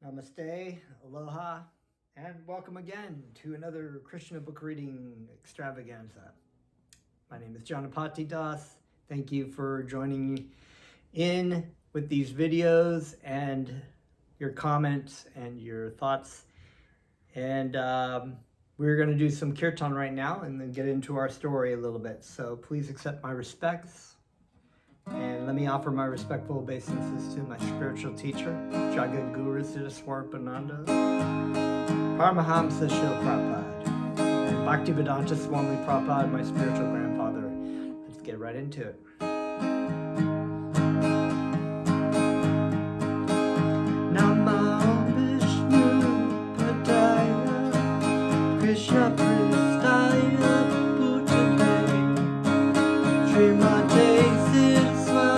Namaste, aloha, and welcome again to another Krishna book reading extravaganza. My name is Janapati Das. Thank you for joining in with these videos and your comments and your thoughts. And we're going to do some kirtan right now and then get into our story a little bit. So please accept my respects. And let me offer my respectful obeisances to my spiritual teacher, Jagat Guru Siddhaswarapananda, Paramahamsa Shila Prabhupada, and Bhaktivedanta Swami Prabhupada, my spiritual grandfather. Let's get right into it. Namo Vishnu Padaya Krishna Pristaya Bhutale Srimate Krishna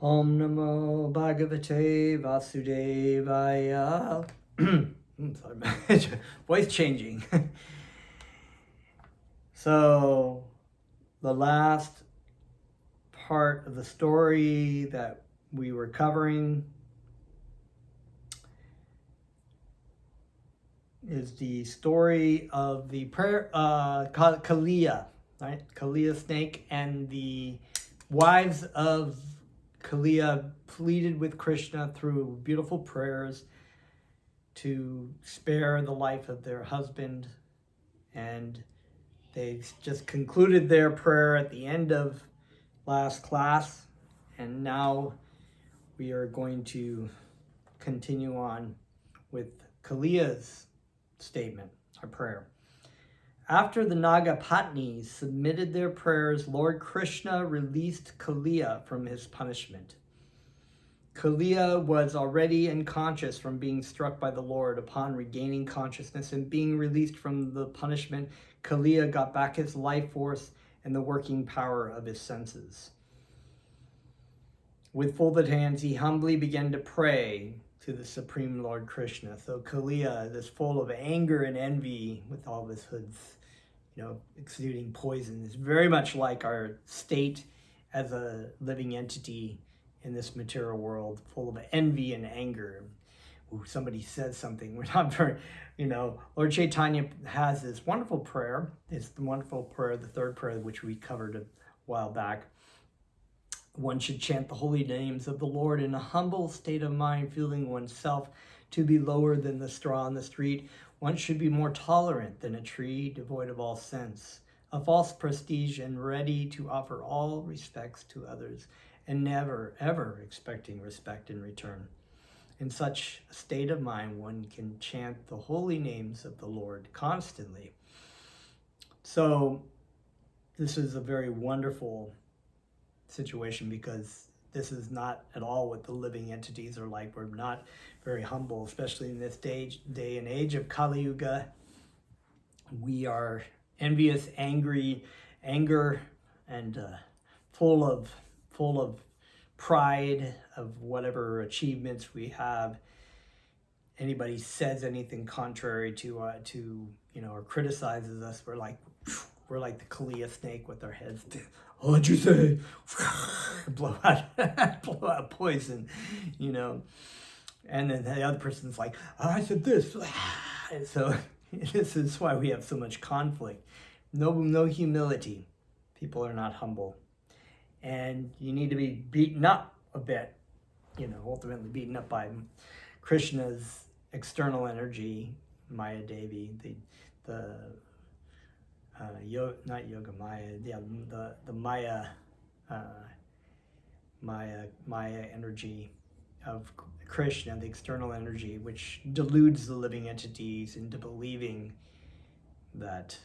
Om Namo Bhagavate Vasudevaya. Sorry, voice changing. So, the last part of the story that we were covering is the story of the prayer, Kalia, right? Kalia snake, and the wives of Kalia pleaded with Krishna through beautiful prayers to spare the life of their husband, and they just concluded their prayer at the end of last class, and now we are going to continue on with Kalia's statement, our prayer. After the Naga Patnis submitted their prayers, Lord Krishna released Kalia from his punishment. Kalia was already unconscious from being struck by the Lord. Upon regaining consciousness and being released from the punishment, Kalia got back his life force and the working power of his senses. With folded hands, he humbly began to pray to the Supreme Lord Krishna. So Kalia is full of anger and envy with all of his hoods, exuding poison. It's very much like our state as a living entity in this material world, full of envy and anger. Ooh, somebody says something, we're not very, Lord Chaitanya has this wonderful prayer. It's the wonderful prayer, the third prayer, which we covered a while back. One should chant the holy names of the Lord in a humble state of mind, feeling oneself to be lower than the straw on the street. One should be more tolerant than a tree, devoid of all sense, a false prestige, and ready to offer all respects to others, and never, ever expecting respect in return. In such a state of mind, one can chant the holy names of the Lord constantly. So this is a very wonderful situation, because this is not at all what the living entities are like. We're not very humble, especially in this day and age of Kali Yuga. We are envious, anger, and full of pride of whatever achievements we have. Anybody says anything contrary to or criticizes us, we're like the Kalia snake with our heads. What'd you say? blow out poison, And then the other person's like, oh, I said this. And so this is why we have so much conflict. No humility. People are not humble. And you need to be beaten up a bit, ultimately beaten up by Krishna's external energy, Maya Devi, not Yoga Maya, the Maya energy of Krishna, the external energy, which deludes the living entities into believing that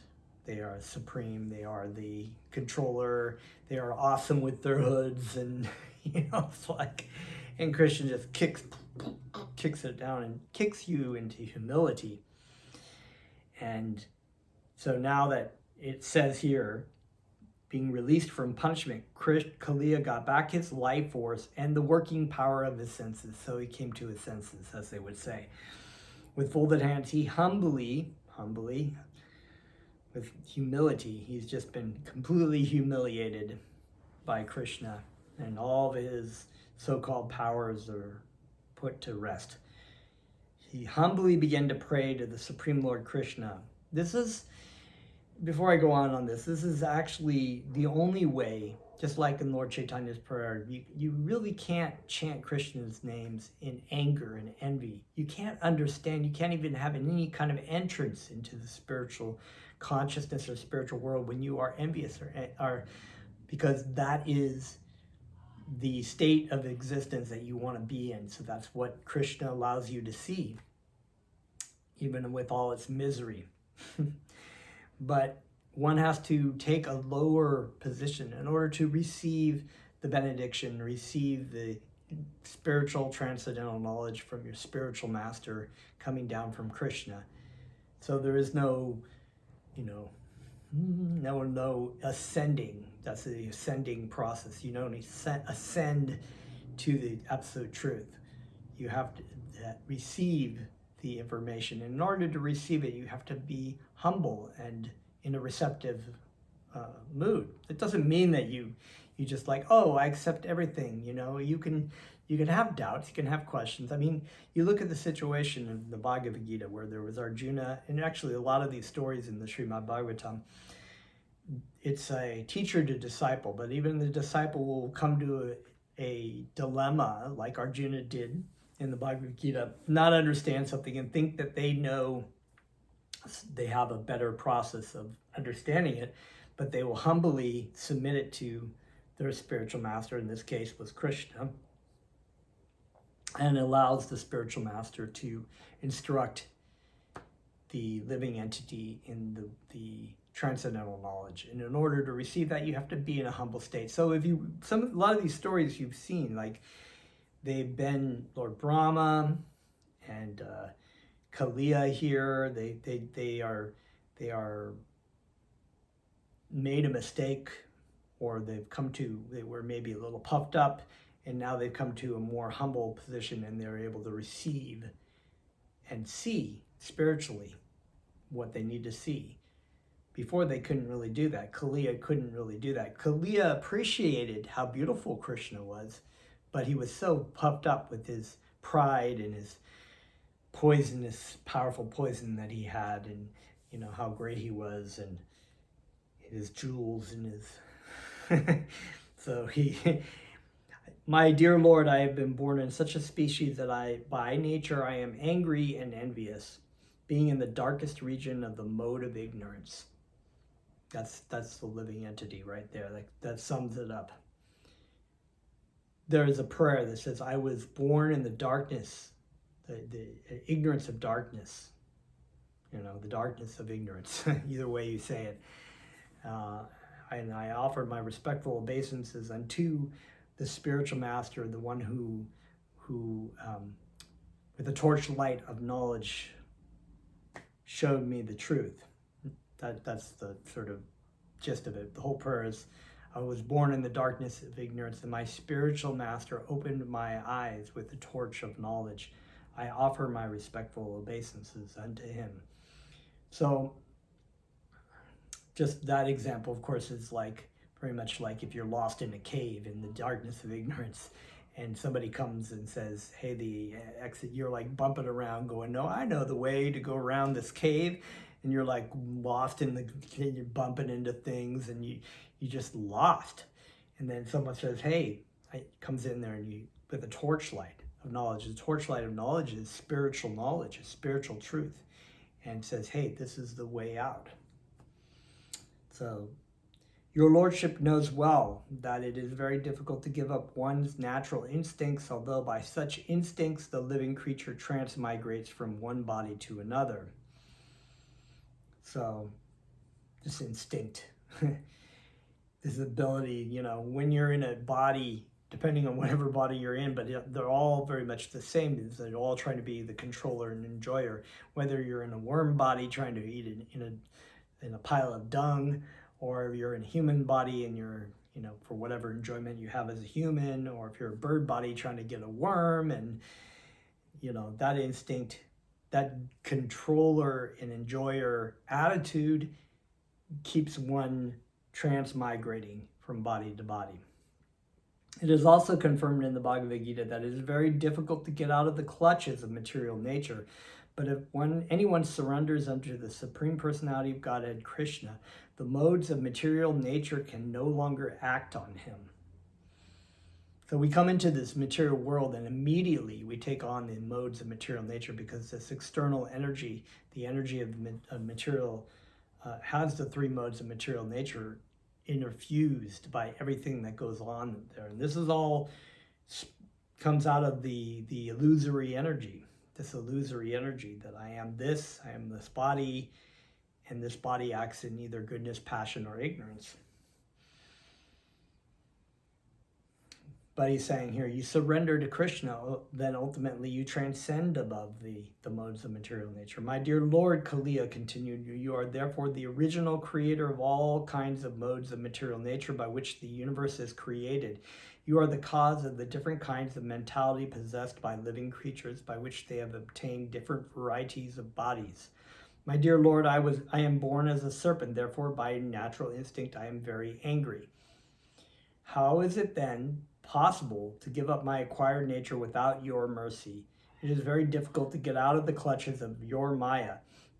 they are supreme, they are the controller, they are awesome with their hoods, and it's like, and Krishna just kicks it down and kicks you into humility. And so now that it says here, being released from punishment, Kalia got back his life force and the working power of his senses. So he came to his senses, as they would say. With folded hands, he humbly, with humility, he's just been completely humiliated by Krishna, and all of his so-called powers are put to rest. He humbly began to pray to the Supreme Lord Krishna. Before I go on this is actually the only way, just like in Lord Chaitanya's prayer, you really can't chant Krishna's names in anger and envy. You can't understand, you can't even have any kind of entrance into the spiritual consciousness or spiritual world when you are envious, or because that is the state of existence that you want to be in. So that's what Krishna allows you to see, even with all its misery. But one has to take a lower position in order to receive the benediction, receive the spiritual transcendental knowledge from your spiritual master coming down from Krishna. So there is no ascending. That's the ascending process. You don't ascend to the absolute truth. You have to receive the information. And in order to receive it, you have to be humble and in a receptive mood. It doesn't mean that you just like, oh, I accept everything. You can have doubts, you can have questions. I mean, you look at the situation in the Bhagavad Gita where there was Arjuna, and actually a lot of these stories in the Srimad Bhagavatam, it's a teacher to disciple, but even the disciple will come to a dilemma like Arjuna did in the Bhagavad Gita, not understand something and think that they know, they have a better process of understanding it, but they will humbly submit it to their spiritual master, in this case was Krishna, and allows the spiritual master to instruct the living entity in the transcendental knowledge. And in order to receive that, you have to be in a humble state. So a lot of these stories you've seen, like they've been Lord Brahma and Kalia here. They are made a mistake, or they were maybe a little puffed up, and now they've come to a more humble position, and they're able to receive and see spiritually what they need to see. Before, they couldn't really do that. Kalia couldn't really do that. Kalia appreciated how beautiful Krishna was, but he was so puffed up with his pride and his poisonous, powerful poison that he had, and how great he was, and his jewels and his so my dear Lord, I have been born in such a species that by nature I am angry and envious, being in the darkest region of the mode of ignorance. That's the living entity right there. That sums it up. There is a prayer that says, I was born in the darkness, the ignorance of darkness, the darkness of ignorance, either way you say it. And I offered my respectful obeisances unto the spiritual master, the one who with the torchlight of knowledge showed me the truth. That's the sort of gist of it. The whole prayer is, I was born in the darkness of ignorance, and my spiritual master opened my eyes with the torch of knowledge. I offer my respectful obeisances unto him. So just that example, of course, is very much like if you're lost in a cave in the darkness of ignorance, and somebody comes and says, hey, the exit, you're like bumping around going, no, I know the way to go around this cave. And you're like lost you're bumping into things, and you just lost. And then someone says, hey, comes in there, and with a torchlight of knowledge. The torchlight of knowledge is spiritual knowledge, is spiritual truth, and says, hey, this is the way out. So your lordship knows well that it is very difficult to give up one's natural instincts, although by such instincts the living creature transmigrates from one body to another. So this instinct, this ability, when you're in a body, depending on whatever body you're in, but they're all very much the same. They're all trying to be the controller and enjoyer. Whether you're in a worm body trying to eat it in a pile of dung, or you're in a human body and you're, for whatever enjoyment you have as a human, or if you're a bird body trying to get a worm, and, that instinct, that controller and enjoyer attitude keeps one transmigrating from body to body. It is also confirmed in the Bhagavad Gita that it is very difficult to get out of the clutches of material nature. But if anyone surrenders unto the Supreme Personality of Godhead, Krishna, the modes of material nature can no longer act on him. So we come into this material world, and immediately we take on the modes of material nature, because this external energy, the energy of material, has the three modes of material nature interfused by everything that goes on there. And this is all comes out of the illusory energy, this illusory energy that I am this body, and this body acts in either goodness, passion, or ignorance. But he's saying here, you surrender to Krishna, then ultimately you transcend above the modes of material nature. My dear Lord, Kalia continued, you are therefore the original creator of all kinds of modes of material nature by which the universe is created. You are the cause of the different kinds of mentality possessed by living creatures, by which they have obtained different varieties of bodies. My dear Lord, I am born as a serpent, therefore by natural instinct I am very angry. How is it then possible to give up my acquired nature without your mercy? It is very difficult to get out of the clutches of your Maya,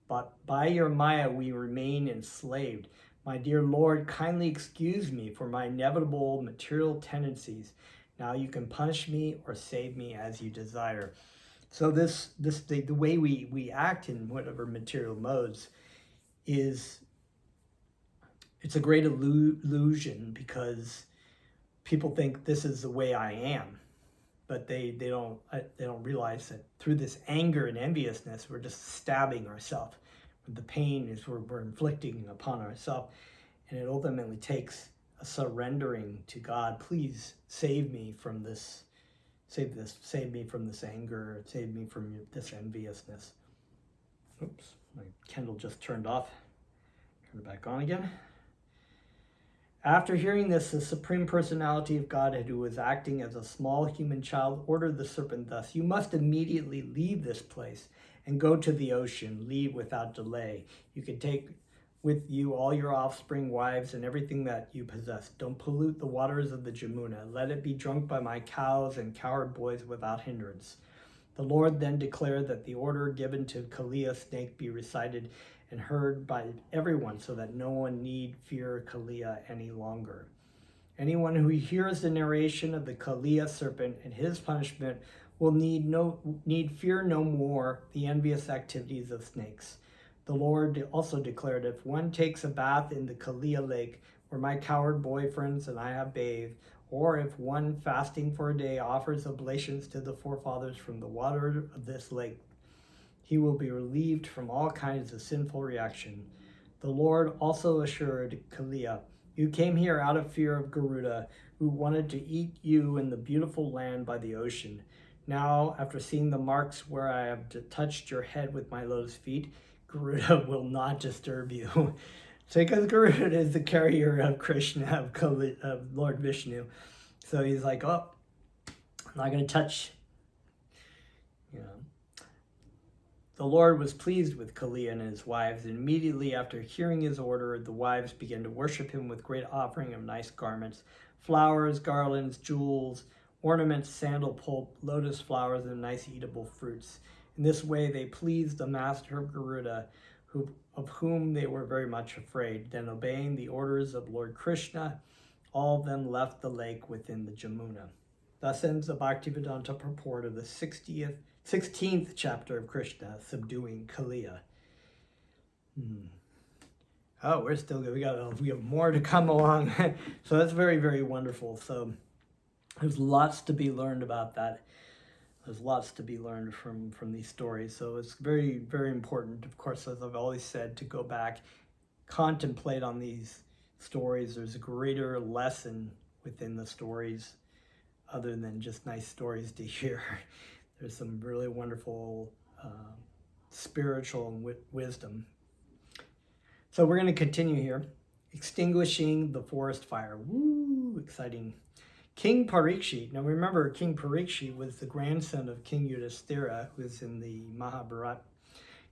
but by your Maya we remain enslaved. My dear Lord, kindly excuse me for my inevitable material tendencies. Now you can punish me or save me as you desire. So the way we act in whatever material modes is, it's a great illusion, because people think this is the way I am, but they don't realize that through this anger and enviousness, we're just stabbing ourselves. The pain is we're inflicting upon ourselves, and it ultimately takes a surrendering to God. Please save me from this. Save me from this anger. Save me from this enviousness. Oops, my Kindle just turned off. Turn it back on again. After hearing this, the Supreme Personality of Godhead, who was acting as a small human child, ordered the serpent thus: "You must immediately leave this place and go to the ocean. Leave without delay. You can take with you all your offspring, wives, and everything that you possess. Don't pollute the waters of the Jamuna. Let it be drunk by my cows and cowherd boys without hindrance." The Lord then declared that the order given to Kalia snake be recited and heard by everyone, so that no one need fear Kalia any longer. Anyone who hears the narration of the Kalia serpent and his punishment will need fear no more the envious activities of snakes. The Lord also declared, if one takes a bath in the Kalia lake, where my coward boyfriends and I have bathed, or if one fasting for a day offers oblations to the forefathers from the water of this lake, he will be relieved from all kinds of sinful reaction. The Lord also assured Kalia, you came here out of fear of Garuda, who wanted to eat you in the beautiful land by the ocean. Now, after seeing the marks where I have touched your head with my lotus feet, Garuda will not disturb you. So because Garuda is the carrier of Krishna, of Lord Vishnu. So he's like, oh, I'm not going to touch, you know. The Lord was pleased with Kalia and his wives, and immediately after hearing his order, the wives began to worship him with great offering of nice garments, flowers, garlands, jewels, ornaments, sandal pulp, lotus flowers, and nice eatable fruits. In this way they pleased the master of Garuda, of whom they were very much afraid. Then, obeying the orders of Lord Krishna, all of them left the lake within the Jamuna. Thus ends the Bhaktivedanta purport of the 16th chapter of Krishna, subduing Kalia. Oh, we're still good. We have more to come along. So that's very, very wonderful. So there's lots to be learned about that. There's lots to be learned from these stories. So it's very, very important, of course, as I've always said, to go back, contemplate on these stories. There's a greater lesson within the stories other than just nice stories to hear. There's some really wonderful spiritual wisdom. So we're going to continue here. Extinguishing the forest fire. Woo, exciting. King Parikshi. Now remember, King Parikshi was the grandson of King Yudhishthira, who is in the Mahabharata.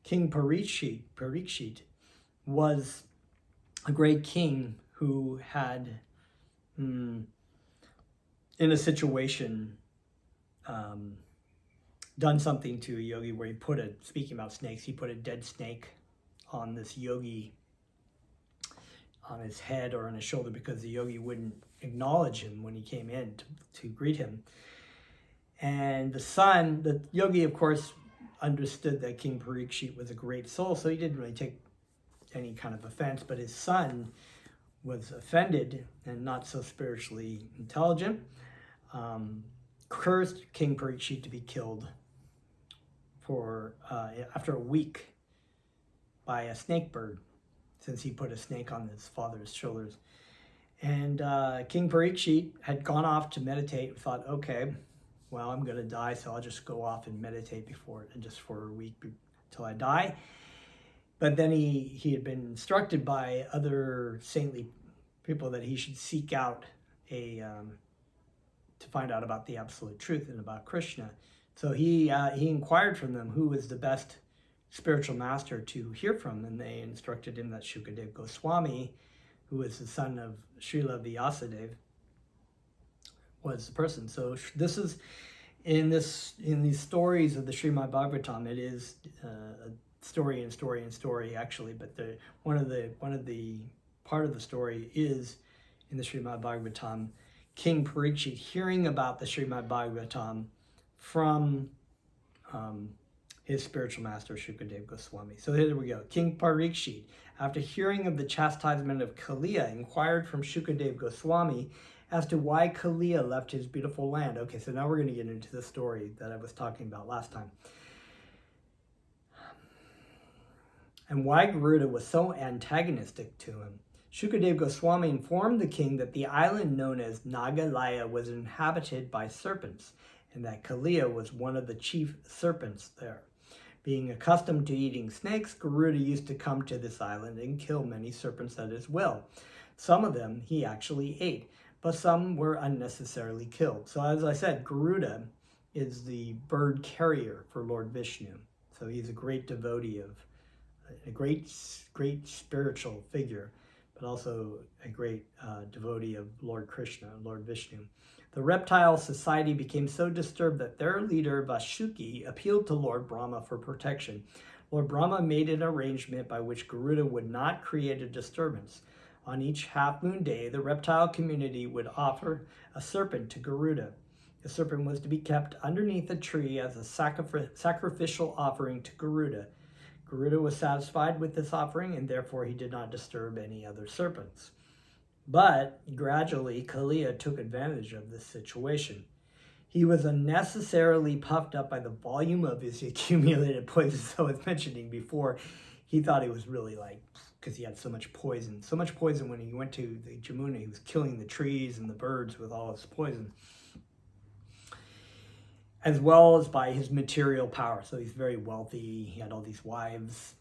King Parikshit was a great king who had, in a situation, done something to a yogi where he speaking about snakes, he put a dead snake on this yogi, on his head or on his shoulder, because the yogi wouldn't acknowledge him when he came in to greet him. And the yogi, of course, understood that King Parikshit was a great soul, so he didn't really take any kind of offense, but his son was offended and not so spiritually intelligent, cursed King Parikshit to be killed after a week by a snake bird, since he put a snake on his father's shoulders. And King Parikshit had gone off to meditate, thought, okay, well, I'm going to die, so I'll just go off and meditate just for a week until I die. But then he had been instructed by other saintly people that he should seek out a to find out about the absolute truth and about Krishna. So he inquired from them who was the best spiritual master to hear from, and they instructed him that Shukadev Goswami, who was the son of Srila Vyasadeva, was the person. So this is in these stories of the Srimad Bhagavatam. It is a story and story and story actually, but one of the part of the story is in the Srimad Bhagavatam. King Parikshi hearing about the Srimad Bhagavatam from his spiritual master Shukadev Goswami. So here we go. King Parikshi, after hearing of the chastisement of Kalia, inquired from Shukadev Goswami as to why Kalia left his beautiful land. Okay, so now we're going to get into the story that I was talking about last time. And why Garuda was so antagonistic to him. Shukadev Goswami informed the king that the island known as Nagalaya was inhabited by serpents, and that Kalia was one of the chief serpents there. Being accustomed to eating snakes, Garuda used to come to this island and kill many serpents at his will. Some of them he actually ate, but some were unnecessarily killed. So as I said, Garuda is the bird carrier for Lord Vishnu. So he's a great devotee of, a great spiritual figure, but also a great devotee of Lord Krishna, Lord Vishnu. The reptile society became so disturbed that their leader, Vasuki, appealed to Lord Brahma for protection. Lord Brahma made an arrangement by which Garuda would not create a disturbance. On each half-moon day, the reptile community would offer a serpent to Garuda. The serpent was to be kept underneath a tree as a sacrificial offering to Garuda. Garuda was satisfied with this offering, and therefore he did not disturb any other serpents. But gradually, Kalia took advantage of this situation. He was unnecessarily puffed up by the volume of his accumulated poisons I was mentioning before. He thought he was really because he had so much poison. So much poison when he went to the Jamuna, he was killing the trees and the birds with all his poison. As well as by his material power. So he's very wealthy. He had all these wives,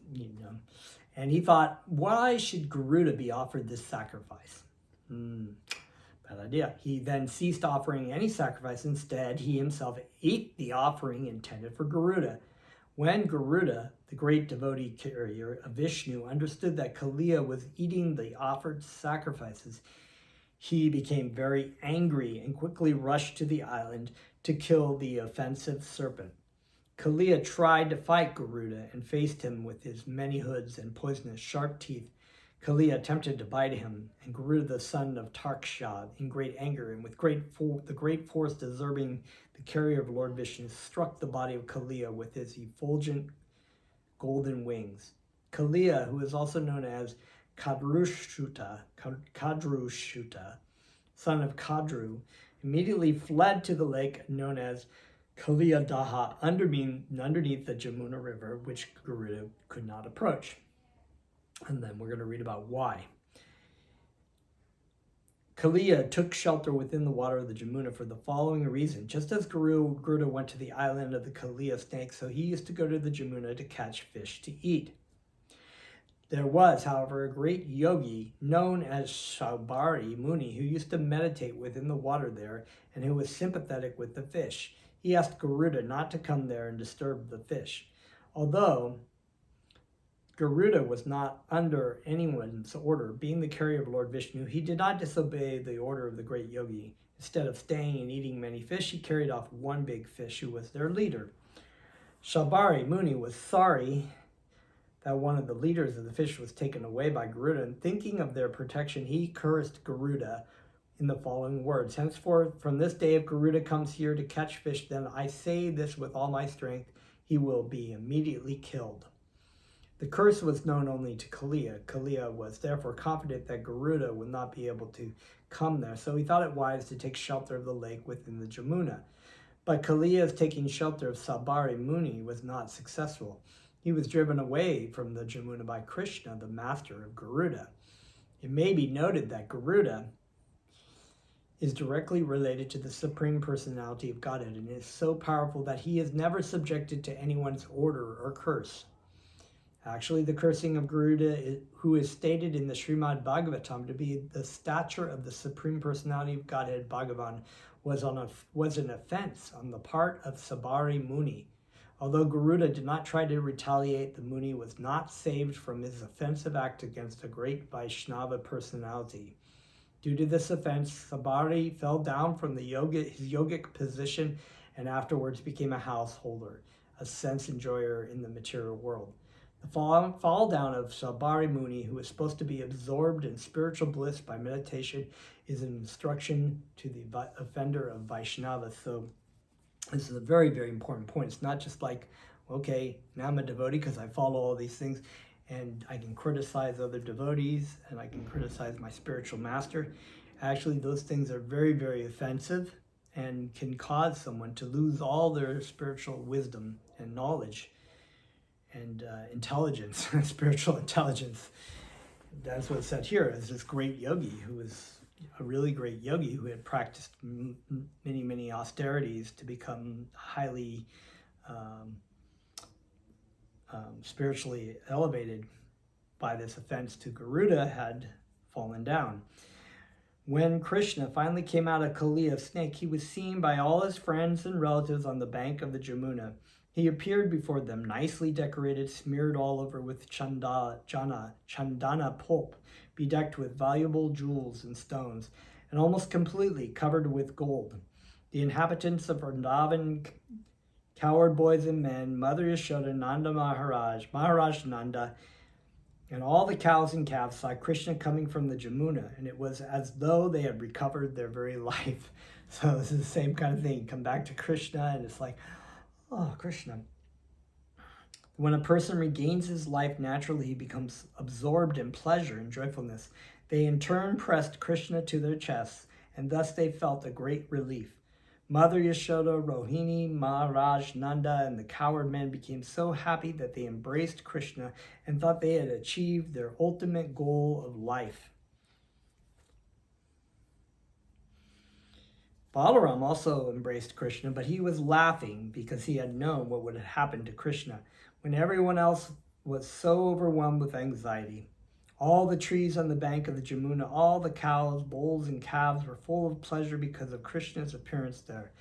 And he thought, why should Garuda be offered this sacrifice? Bad idea. He then ceased offering any sacrifice. Instead, he himself ate the offering intended for Garuda. When Garuda, the great devotee carrier of Vishnu, understood that Kalia was eating the offered sacrifices, he became very angry and quickly rushed to the island to kill the offensive serpent. Kalia tried to fight Garuda and faced him with his many hoods and poisonous sharp teeth. Kalia attempted to bite him, and Garuda, the son of Tarsha, in great anger and with the great force deserving the carrier of Lord Vishnu, struck the body of Kalia with his effulgent golden wings. Kalia, who is also known as Kadrushuta, son of Kadru, immediately fled to the lake known as Kalia Daha underneath the Jamuna River, which Garuda could not approach. And then we're going to read about why. Kalia took shelter within the water of the Jamuna for the following reason. Just as Garuda went to the island of the Kalia snake, so he used to go to the Jamuna to catch fish to eat. There was, however, a great yogi known as Shabari Muni who used to meditate within the water there and who was sympathetic with the fish. He asked Garuda not to come there and disturb the fish. Although Garuda was not under anyone's order, being the carrier of Lord Vishnu, he did not disobey the order of the great yogi. Instead of staying and eating many fish, he carried off one big fish who was their leader. Shabari Muni was sorry that one of the leaders of the fish was taken away by Garuda, and thinking of their protection, he cursed Garuda in the following words. Henceforth, from this day, if Garuda comes here to catch fish, then I say this with all my strength, he will be immediately killed. The curse was known only to Kalia. Kalia was therefore confident that Garuda would not be able to come there, so he thought it wise to take shelter of the lake within the Jamuna. But Kalia's taking shelter of Sabari Muni was not successful. He was driven away from the Jamuna by Krishna, the master of Garuda. It may be noted that Garuda is directly related to the Supreme Personality of Godhead and is so powerful that he is never subjected to anyone's order or curse. Actually, the cursing of Garuda, who is stated in the Srimad Bhagavatam to be the stature of the Supreme Personality of Godhead, Bhagavan, was an offense on the part of Sabari Muni. Although Garuda did not try to retaliate, the Muni was not saved from his offensive act against a great Vaishnava personality. Due to this offense, Sabari fell down from his yogic position and afterwards became a householder, a sense enjoyer in the material world. The fall down of Sabari Muni, who was supposed to be absorbed in spiritual bliss by meditation, is an instruction to the offender of Vaishnava. So this is a very, very important point. It's not just like, okay, now I'm a devotee because I follow all these things and I can criticize other devotees and I can criticize my spiritual master. Actually, those things are very, very offensive and can cause someone to lose all their spiritual wisdom and knowledge and intelligence, spiritual intelligence. That's what's said here is this great yogi who was a really great yogi who had practiced many, many austerities to become highly spiritually elevated by this offense to Garuda, had fallen down. When Krishna finally came out of Kalia snake, he was seen by all his friends and relatives on the bank of the Jamuna. He appeared before them, nicely decorated, smeared all over with chandana pulp, bedecked with valuable jewels and stones, and almost completely covered with gold. The inhabitants of Vrindavan, cowherd boys and men, Mother Yashoda, Nanda Maharaj Nanda, and all the cows and calves saw Krishna coming from the Jamuna, and it was as though they had recovered their very life. So this is the same kind of thing. You come back to Krishna, and it's like, oh, Krishna. When a person regains his life naturally, he becomes absorbed in pleasure and joyfulness. They in turn pressed Krishna to their chests, and thus they felt a great relief. Mother Yashoda, Rohini, Maharaj, Nanda, and the cowherd men became so happy that they embraced Krishna and thought they had achieved their ultimate goal of life. Balaram also embraced Krishna, but he was laughing because he had known what would have happened to Krishna when everyone else was so overwhelmed with anxiety. All the trees on the bank of the Jamuna, all the cows, bulls, and calves were full of pleasure because of Krishna's appearance there.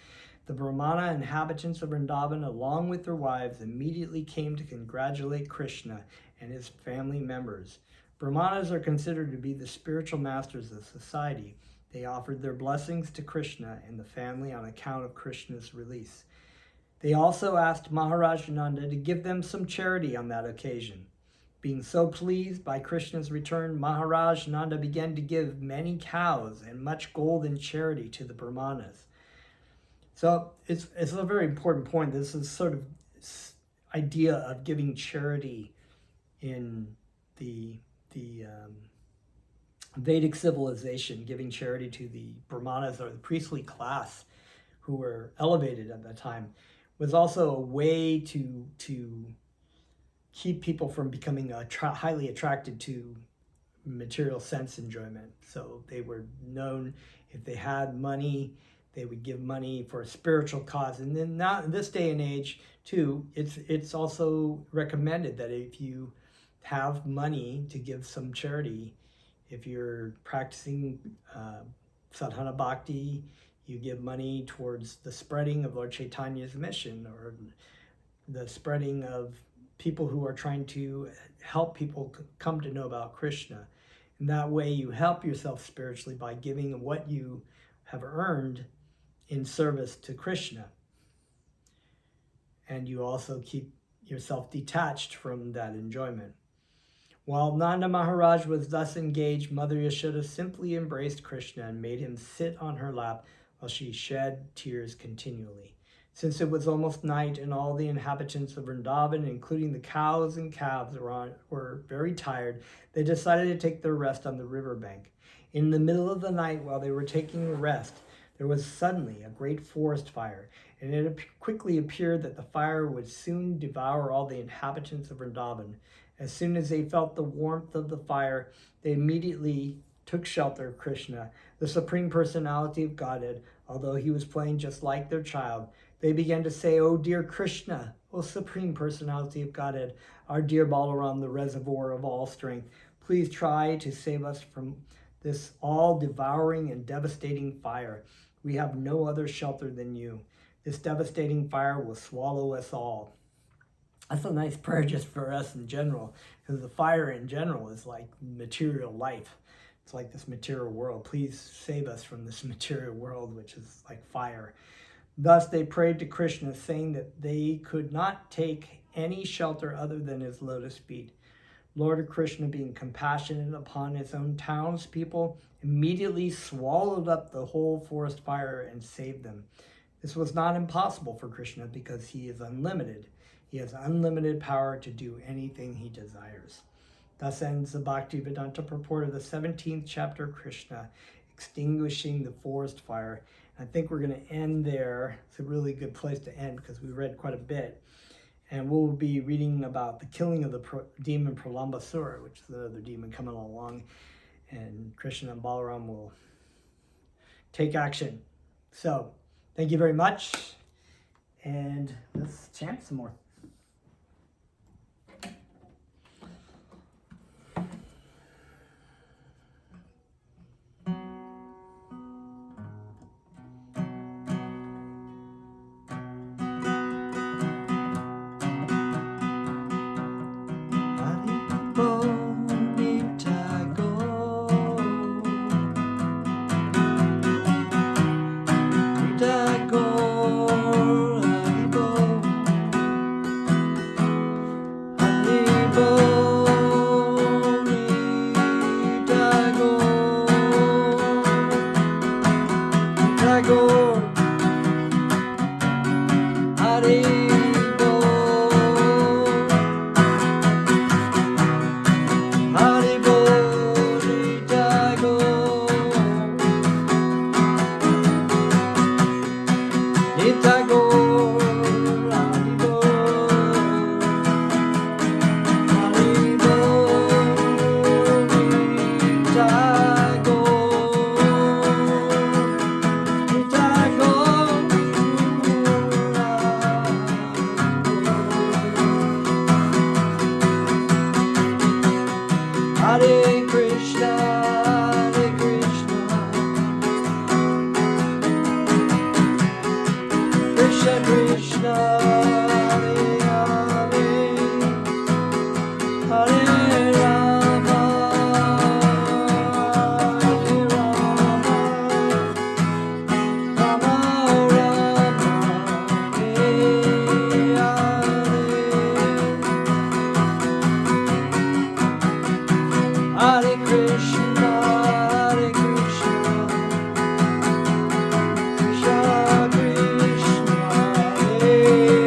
The Brahmana inhabitants of Vrindavan, along with their wives, immediately came to congratulate Krishna and his family members. Brahmanas are considered to be the spiritual masters of society. They offered their blessings to Krishna and the family on account of Krishna's release. They also asked Maharaj Nanda to give them some charity on that occasion. Being so pleased by Krishna's return, Maharaj Nanda began to give many cows and much gold in charity to the Brahmanas. So it's a very important point. This is sort of idea of giving charity in the Vedic civilization, giving charity to the Brahmanas or the priestly class who were elevated at that time, was also a way to keep people from becoming highly attracted to material sense enjoyment. So they were known, if they had money, they would give money for a spiritual cause. And then now in this day and age too, it's also recommended that if you have money to give some charity, if you're practicing sadhana bhakti, you give money towards the spreading of Lord Chaitanya's mission or the spreading of people who are trying to help people come to know about Krishna. And that way you help yourself spiritually by giving what you have earned in service to Krishna. And you also keep yourself detached from that enjoyment. While Nanda Maharaj was thus engaged, Mother Yashoda simply embraced Krishna and made him sit on her lap while she shed tears continually. Since it was almost night and all the inhabitants of Vrindavan, including the cows and calves, were very tired, they decided to take their rest on the riverbank. In the middle of the night, while they were taking a rest, there was suddenly a great forest fire, and it quickly appeared that the fire would soon devour all the inhabitants of Vrindavan. As soon as they felt the warmth of the fire, they immediately took shelter of Krishna, the Supreme Personality of Godhead. Although he was playing just like their child, they began to say, "Oh dear Krishna, O Supreme Personality of Godhead, our dear Balaram, the reservoir of all strength, please try to save us from this all-devouring and devastating fire. We have no other shelter than you. This devastating fire will swallow us all. That's a nice prayer just for us in general, because the fire in general is like material life. It's like this material world. Please save us from this material world, which is like fire. Thus they prayed to Krishna, saying that they could not take any shelter other than his lotus feet. Lord Krishna, being compassionate upon his own townspeople, immediately swallowed up the whole forest fire and saved them. This was not impossible for Krishna because he is unlimited. He has unlimited power to do anything he desires. Thus ends the Bhaktivedanta purport of the 17th chapter of Krishna, extinguishing the forest fire. I think we're going to end there. It's a really good place to end because we read quite a bit. And we'll be reading about the killing of the demon Pralambasura, which is another demon coming along. And Krishna and Balaram will take action. So, thank you very much. And let's chant some more. Hare Krishna, Hare Krishna, Krishna Krishna, Hare Hare, Hare Rama, Hare Rama, Rama Rama, Hare Hare, Hare Krishna, Hare Krishna, Krishna Krishna, Hare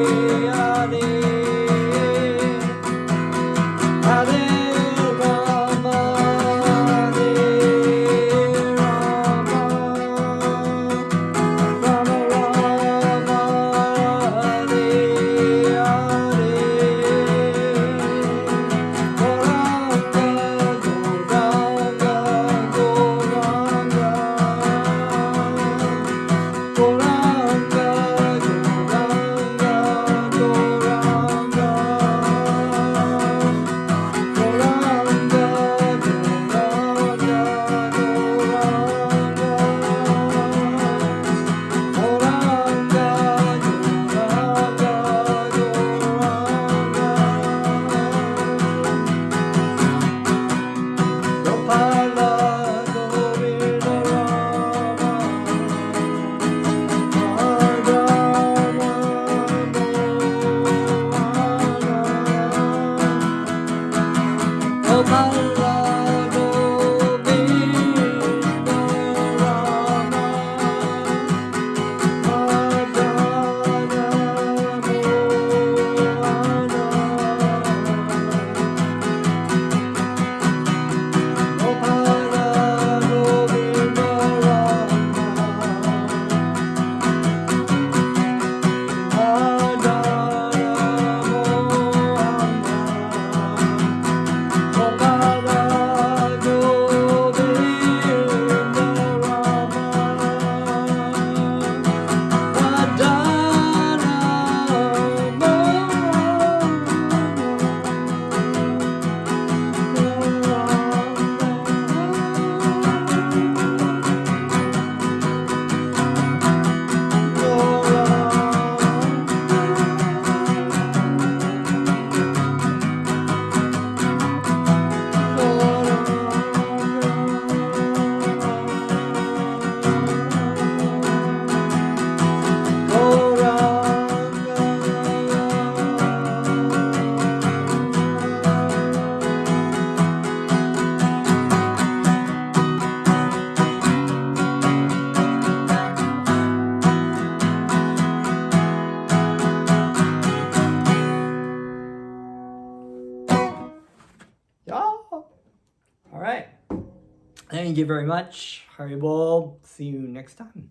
Thank you very much. Haribol. See you next time.